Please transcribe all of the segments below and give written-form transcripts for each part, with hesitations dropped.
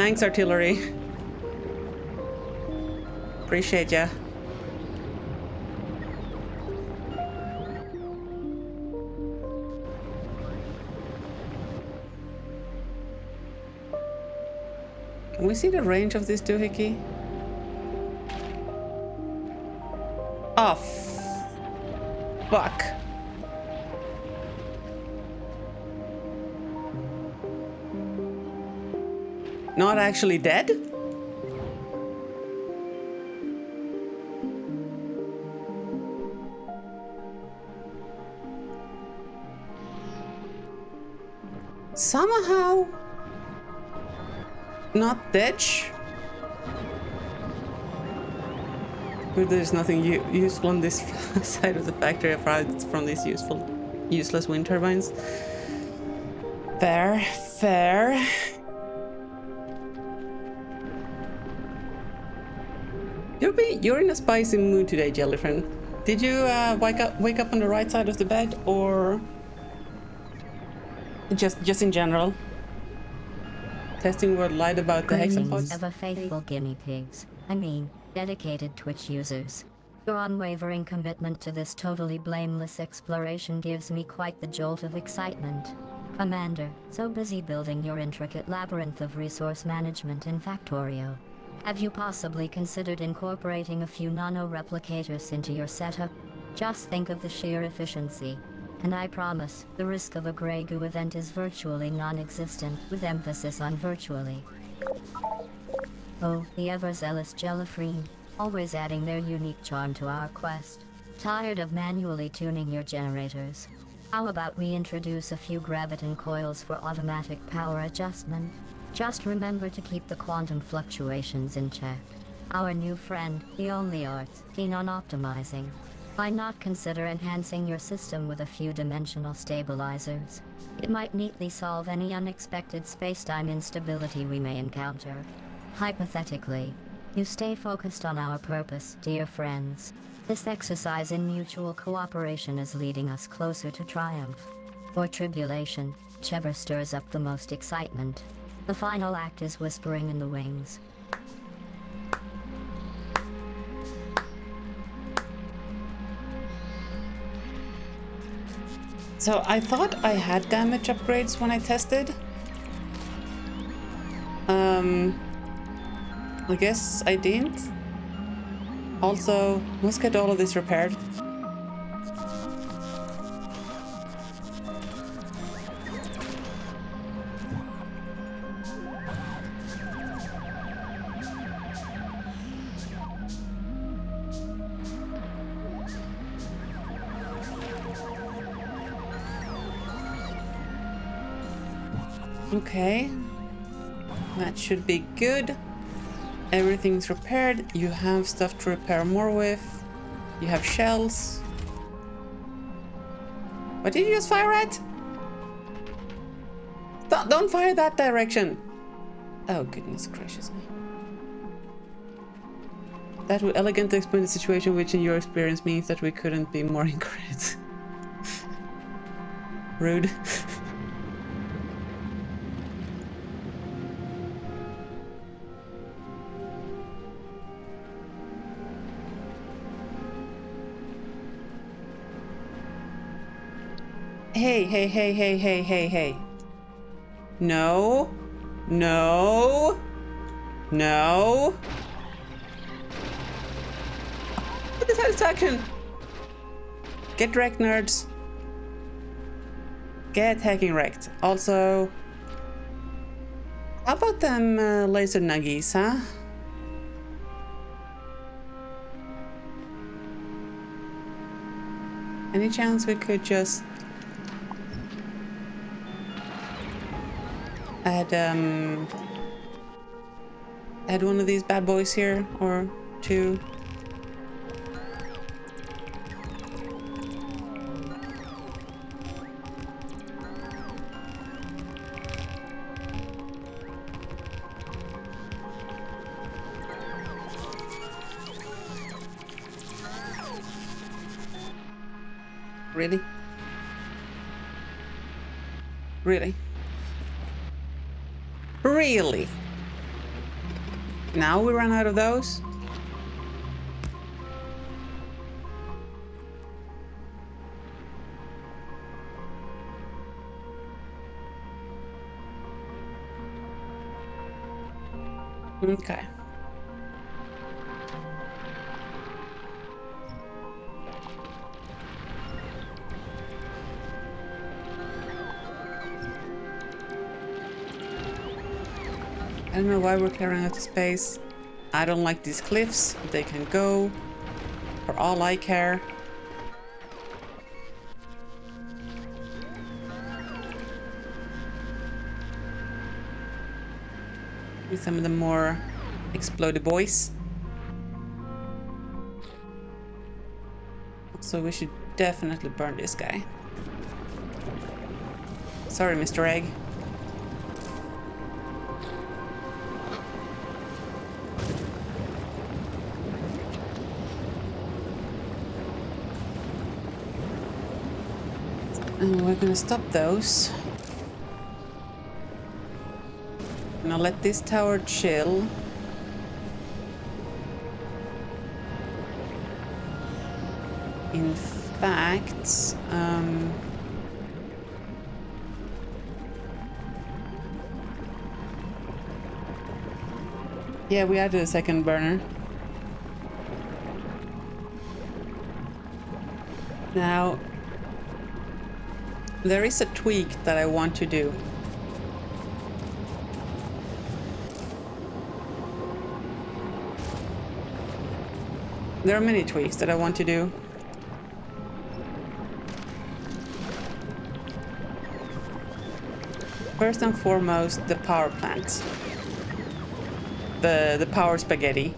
Thanks, artillery. Appreciate ya. Can we see the range of this doohickey? Oh, fuck. Not actually dead? Somehow not dead. But there's nothing useful on this side of the factory apart from these useless wind turbines. Fair, fair. You're in a spicy mood today, Jellyfriend. Did you wake up on the right side of the bed, or just in general? Testing word lied about the hexapods. Ever faithful guinea pigs. I mean, dedicated Twitch users. Your unwavering commitment to this totally blameless exploration gives me quite the jolt of excitement. Commander, so busy building your intricate labyrinth of resource management in Factorio. Have you possibly considered incorporating a few nano-replicators into your setup? Just think of the sheer efficiency. And I promise, the risk of a Grey Goo event is virtually non-existent, with emphasis on virtually. Oh, the ever-zealous Jellyfriend, always adding their unique charm to our quest. Tired of manually tuning your generators? How about we introduce a few graviton coils for automatic power adjustment? Just remember to keep the quantum fluctuations in check. Our new friend, the only arts, keen on optimizing. Why not consider enhancing your system with a few dimensional stabilizers? It might neatly solve any unexpected spacetime instability we may encounter. Hypothetically, you stay focused on our purpose, dear friends. This exercise in mutual cooperation is leading us closer to triumph. Or tribulation, whichever stirs up the most excitement. The final act is whispering in the wings. So I thought I had damage upgrades when I tested. I guess I didn't. Also, let's get all of this repaired. Okay, that should be good. Everything's repaired. You have stuff to repair more with. You have shells. What did you just fire at? Don't fire that direction. Oh, goodness gracious me. That would elegantly explain the situation, which in your experience means that we couldn't be more incorrect. Rude. Hey. No. No. No. What the satisfaction? Get wrecked, nerds. Get hacking wrecked. Also, how about them laser nuggies, huh? Any chance we could just add one of these bad boys here, or two? Really? Really? Really? Now we run out of those. Okay. I don't know why we're clearing out the space. I don't like these cliffs. They can go. For all I care. With some of the more exploded boys. So we should definitely burn this guy. Sorry, Mr. Egg. And we're gonna stop those. Now let this tower chill. In fact, yeah, we added a second burner. Now, there is a tweak that I want to do. There are many tweaks that I want to do. First and foremost, the power plant. The power spaghetti.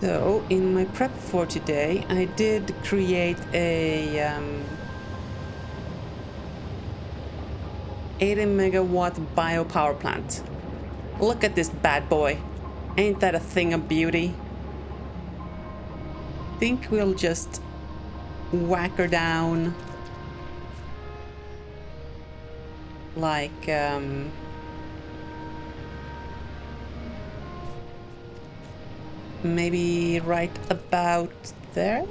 So, in my prep for today, I did create a 80 megawatt biopower plant. Look at this bad boy. Ain't that a thing of beauty? Think we'll just whack her down like maybe right about there.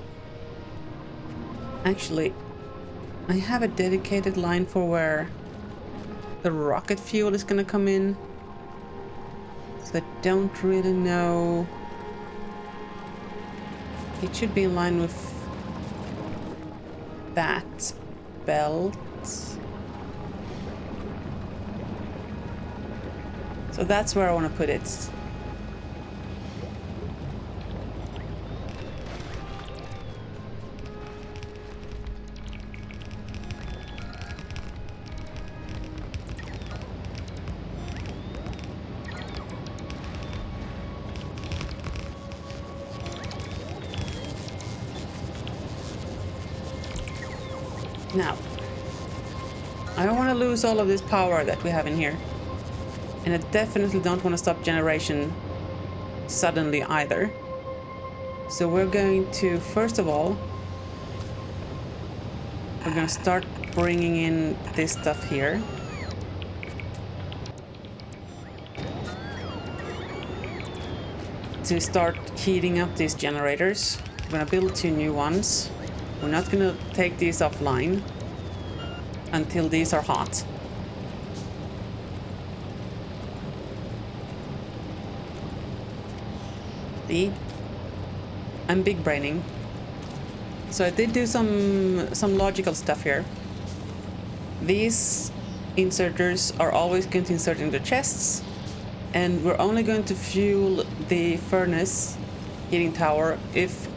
Actually, I have a dedicated line for where the rocket fuel is gonna come in, so I don't really know. It should be in line with that belt. So that's where I want to put it. Now, I don't want to lose all of this power that we have in here. And I definitely don't want to stop generation suddenly either. So we're going to, first of all, we're going to start bringing in this stuff here. To start heating up these generators. We're going to build 2 new ones. We're not going to take these offline until these are hot. See? I'm big braining. So I did do some logical stuff here. These inserters are always going to insert in the chests, and we're only going to fuel the furnace heating tower if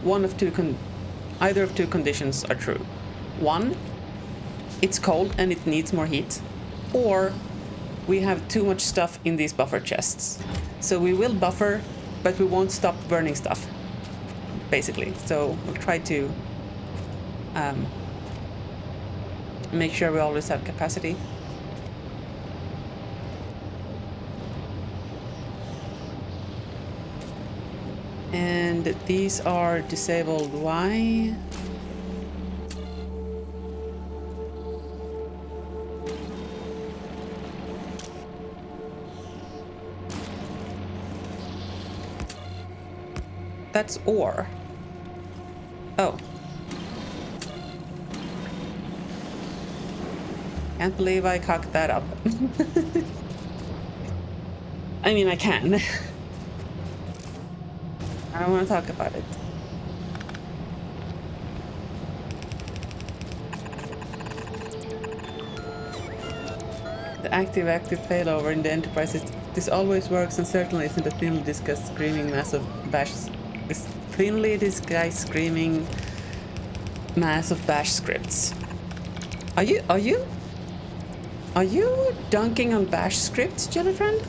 either of 2 conditions are true. 1, it's cold and it needs more heat, or we have too much stuff in these buffer chests. So we will buffer, but we won't stop burning stuff, basically. So we'll try to make sure we always have capacity. And these are disabled. Why? That's ore. Oh. Can't believe I cocked that up. I mean, I can. I don't want to talk about it. The active failover in the Enterprise is this always works and certainly isn't a thinly disguised screaming mass of bash. This thinly disguised screaming mass of bash scripts. Are you dunking on bash scripts, Jellyfriend?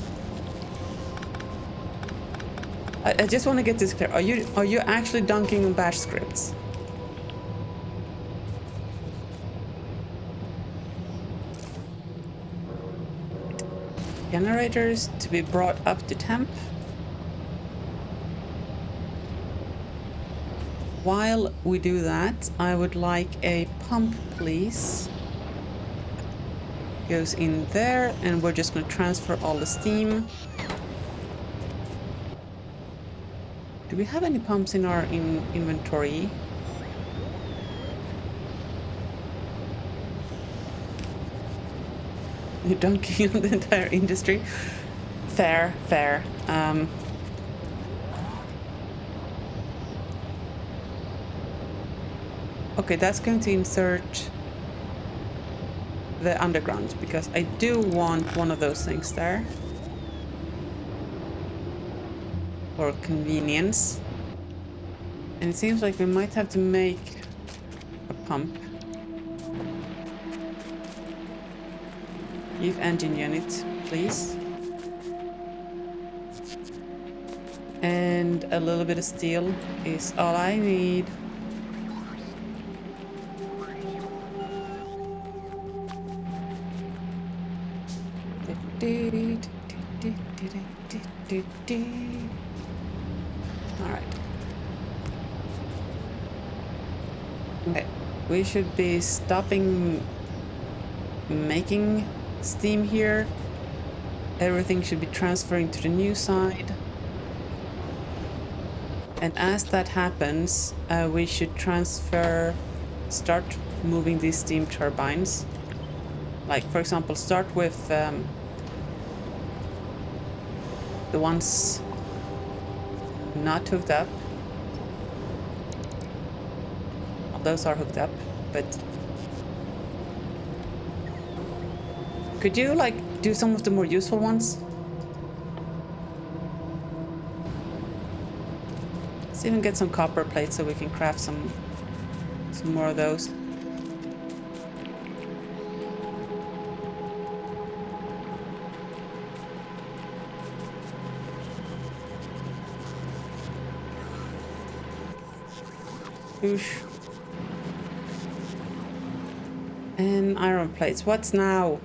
I just want to get this clear. Are you actually dunking on bash scripts? Generators to be brought up to temp. While we do that, I would like a pump, please. Goes in there, and we're just going to transfer all the steam. Do we have any pumps in our inventory? You're dunking on the entire industry. Fair, fair. Okay, that's going to insert the underground because I do want one of those things there. For convenience. And it seems like we might have to make a pump. Give engine unit, please. And a little bit of steel is all I need. Alright. Okay. We should be stopping making steam here. Everything should be transferring to the new side. And as that happens, we should start moving these steam turbines. Like, for example, start with the ones not hooked up. Well, those are hooked up, but could you, like, do some of the more useful ones? Let's even get some copper plates so we can craft some more of those. Oosh. And iron plates. What's now?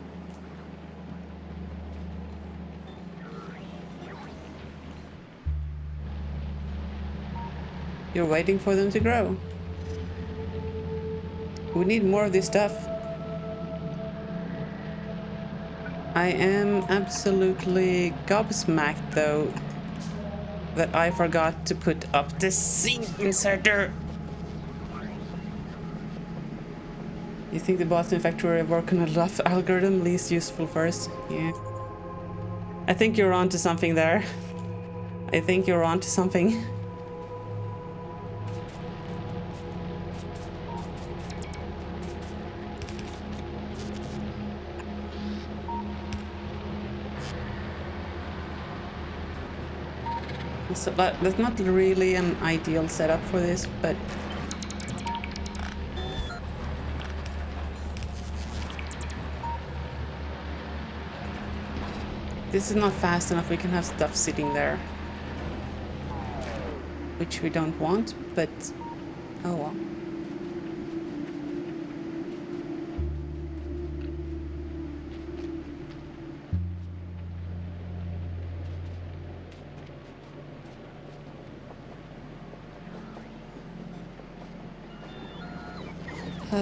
You're waiting for them to grow. We need more of this stuff. I am absolutely gobsmacked, though, that I forgot to put up the seam inserter. You think the bots in Factorio work on a rough algorithm, least useful first? Yeah. I think you're onto something there. I think you're onto something. So that's not really an ideal setup for this, but this is not fast enough. We can have stuff sitting there, which we don't want, but oh well.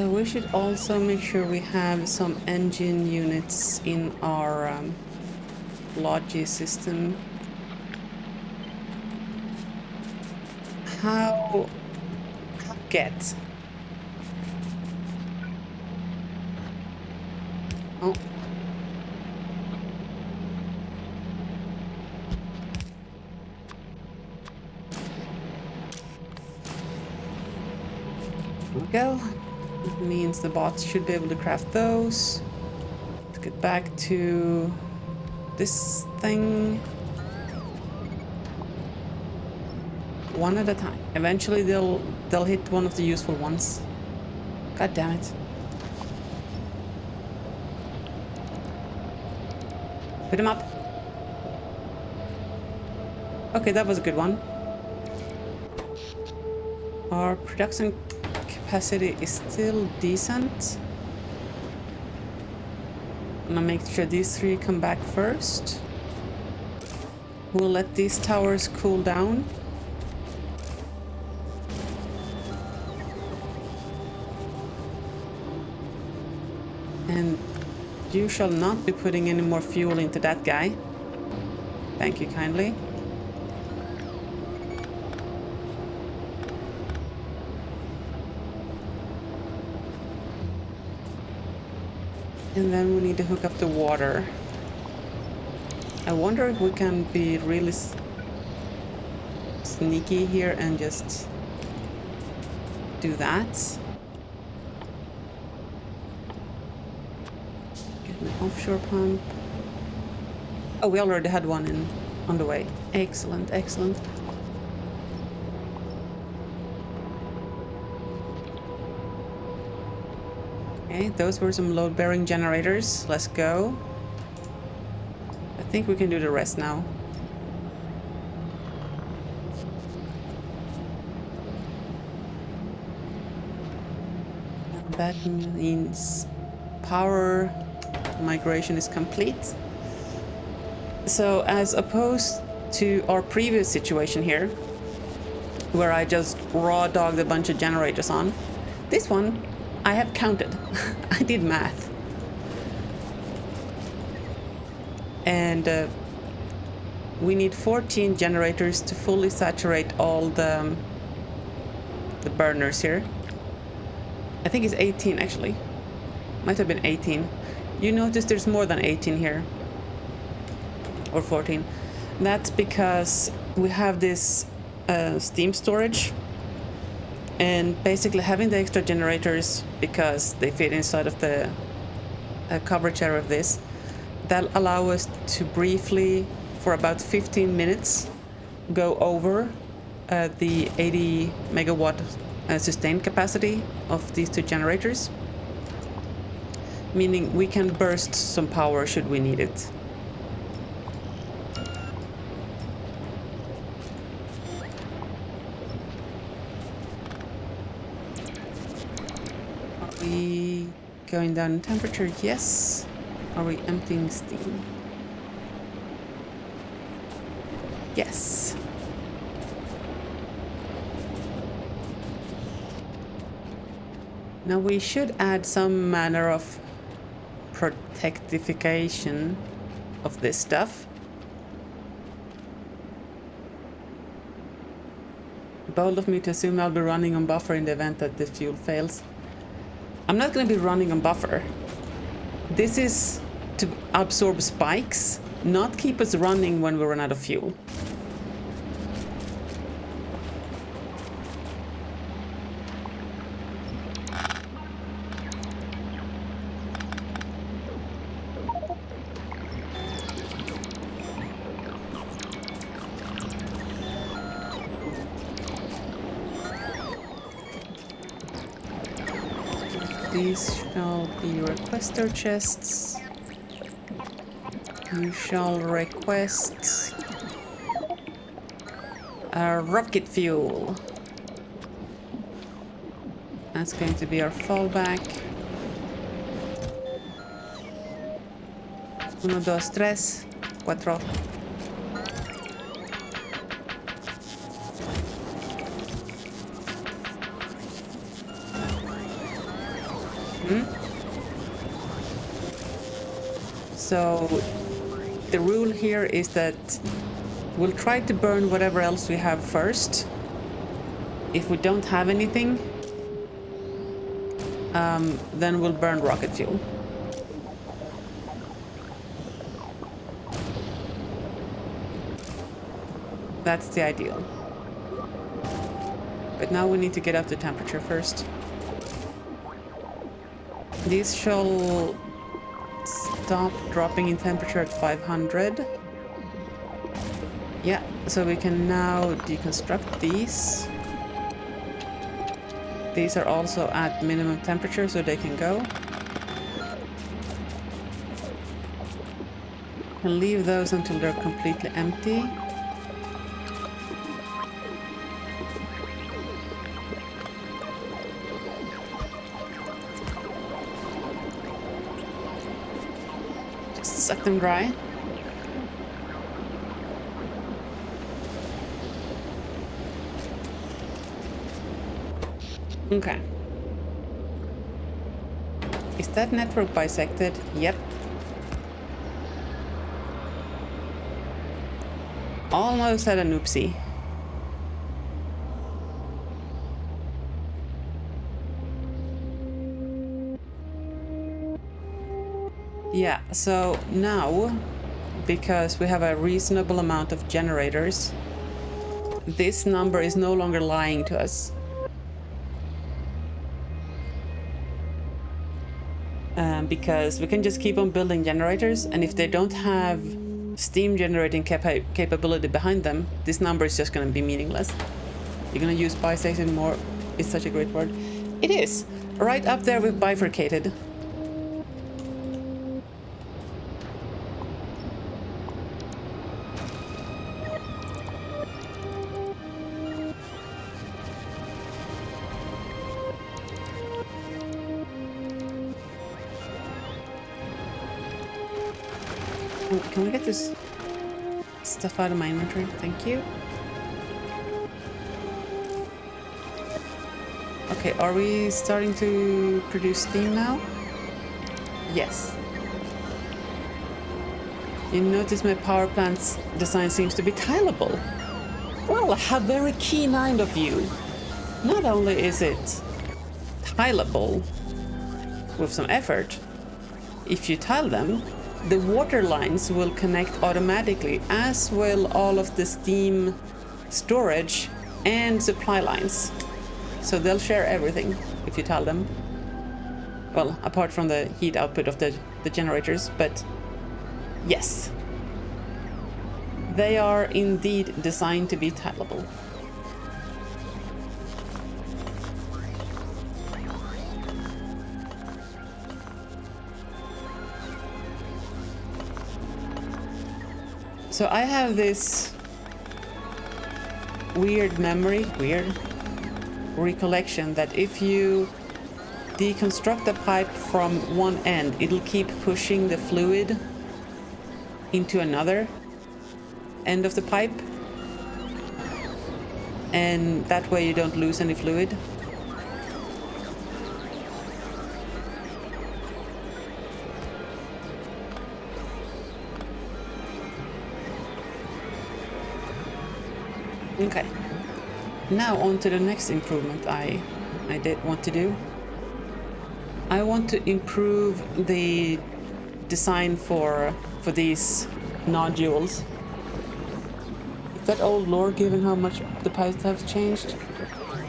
We should also make sure we have some engine units in our logi system. How get? Oh. There we go. It means the bots should be able to craft those. Let's get back to this thing. One at a time. Eventually they'll hit one of the useful ones. God damn it. Put him up. Okay, that was a good one. Our production capacity is still decent. I'm gonna make sure these three come back first. We'll let these towers cool down. And you shall not be putting any more fuel into that guy. Thank you kindly. And then we need to hook up the water. I wonder if we can be really sneaky here and just do that. Get an offshore pump. Oh, we already had one on the way. Excellent, excellent. Okay, those were some load-bearing generators. Let's go. I think we can do the rest now. And that means power migration is complete. So as opposed to our previous situation here, where I just raw dogged a bunch of generators on, this one I have counted. I did math. And we need 14 generators to fully saturate all the burners here. I think it's 18 actually. Might have been 18. You notice there's more than 18 here. Or 14. That's because we have this steam storage. And basically having the extra generators, because they fit inside of the coverage area of this, that'll allow us to briefly, for about 15 minutes, go over the 80 megawatt sustained capacity of these two generators. Meaning we can burst some power should we need it. Are we going down in temperature? Yes. Are we emptying steam? Yes. Now we should add some manner of protectification of this stuff. Bold of me to assume I'll be running on buffer in the event that the fuel fails. I'm not going to be running on buffer. This is to absorb spikes, not keep us running when we run out of fuel. These shall be requester chests. You shall request a rocket fuel. That's going to be our fallback. 1, 2, 3, 4. So the rule here is that we'll try to burn whatever else we have first, If we don't have anything, then we'll burn rocket fuel. That's the ideal. But now we need to get up the temperature first. These shall stop dropping in temperature at 500. Yeah, so we can now deconstruct these. These are also at minimum temperature, so they can go. And leave those until they're completely empty. Just suck them dry. Okay. Is that network bisected? Yep. Almost had an oopsie. Yeah, so now, because we have a reasonable amount of generators, this number is no longer lying to us. Because we can just keep on building generators, and if they don't have steam generating capability behind them, this number is just going to be meaningless. You're going to use bisected more. It's such a great word. It is. Right up there with bifurcated. Can we get this stuff out of my inventory? Thank you. Okay, are we starting to produce steam now? Yes. You notice my power plant's design seems to be tileable. Well, how very keen-eyed of you. Not only is it tileable with some effort, if you tile them, the water lines will connect automatically, as will all of the steam storage and supply lines. So they'll share everything if you tile them. Well, apart from the heat output of the generators, but yes. They are indeed designed to be tileable. So I have this weird recollection that if you deconstruct the pipe from one end, it'll keep pushing the fluid into another end of the pipe, and that way you don't lose any fluid. Okay, now on to the next improvement I did want to do. I want to improve the design for these nodules. Is that old lore given how much the pipes have changed?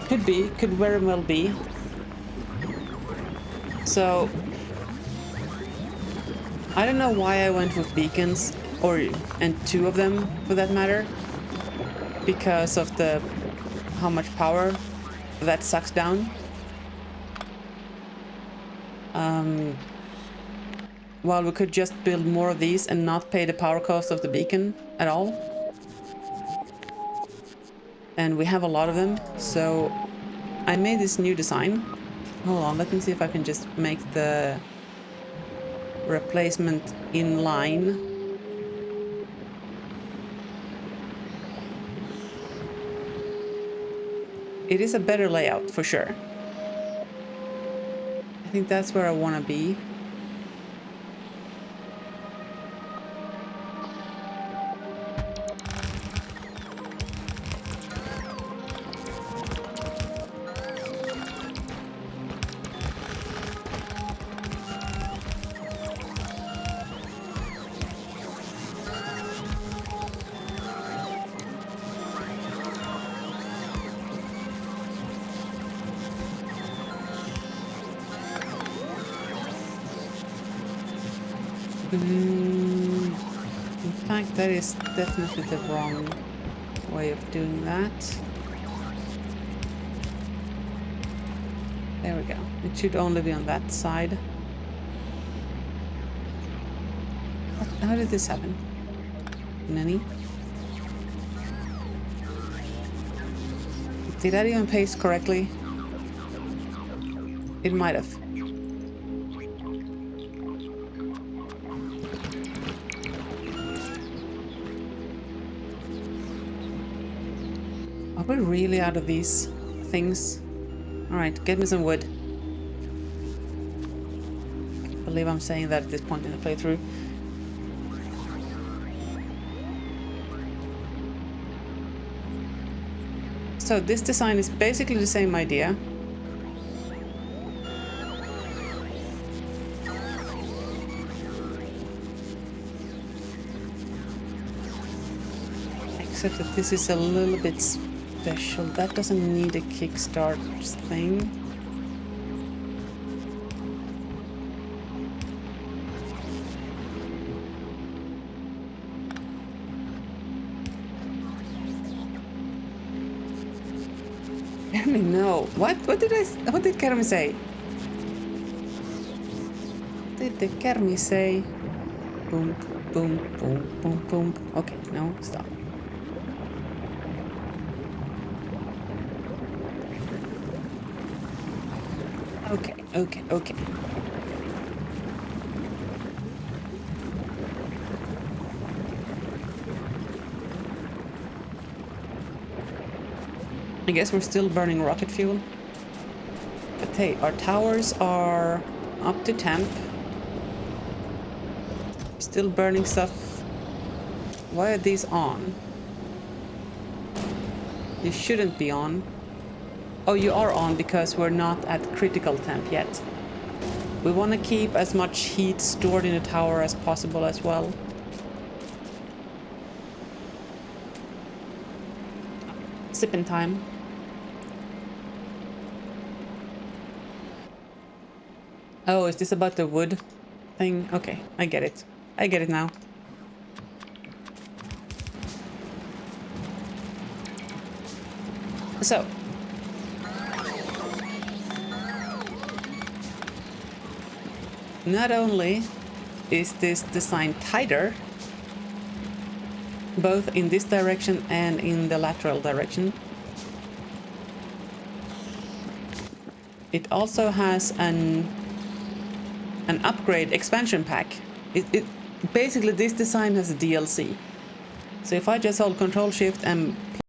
Could be, could very well be. So I don't know why I went with beacons, and two of them for that matter, because of how much power that sucks down. While we could just build more of these and not pay the power cost of the beacon at all. And we have a lot of them, so I made this new design. Hold on, let me see if I can just make the replacement in line. It is a better layout for sure. I think that's where I want to be. In fact, that is definitely the wrong way of doing that. There we go. It should only be on that side. How did this happen? Nanny? Did that even paste correctly? It might have. Are we really out of these things? Alright, get me some wood. I can't believe I'm saying that at this point in the playthrough. So this design is basically the same idea. Except that this is a little bit special. That doesn't need a kickstart thing. Kermi, no. What did Kermi say? What did the Kermi say? Boom, boom, boom, boom, boom. Okay, no, stop. Okay. I guess we're still burning rocket fuel. But hey, our towers are up to temp. Still burning stuff. Why are these on? You shouldn't be on. Oh, you are on because we're not at critical temp yet. We want to keep as much heat stored in the tower as possible as well. Sipping time. Oh, is this about the wood thing? Okay, I get it. I get it now. So. Not only is this design tighter, both in this direction and in the lateral direction, it also has an upgrade expansion pack. Basically this design has a DLC. So if I just hold Control Shift and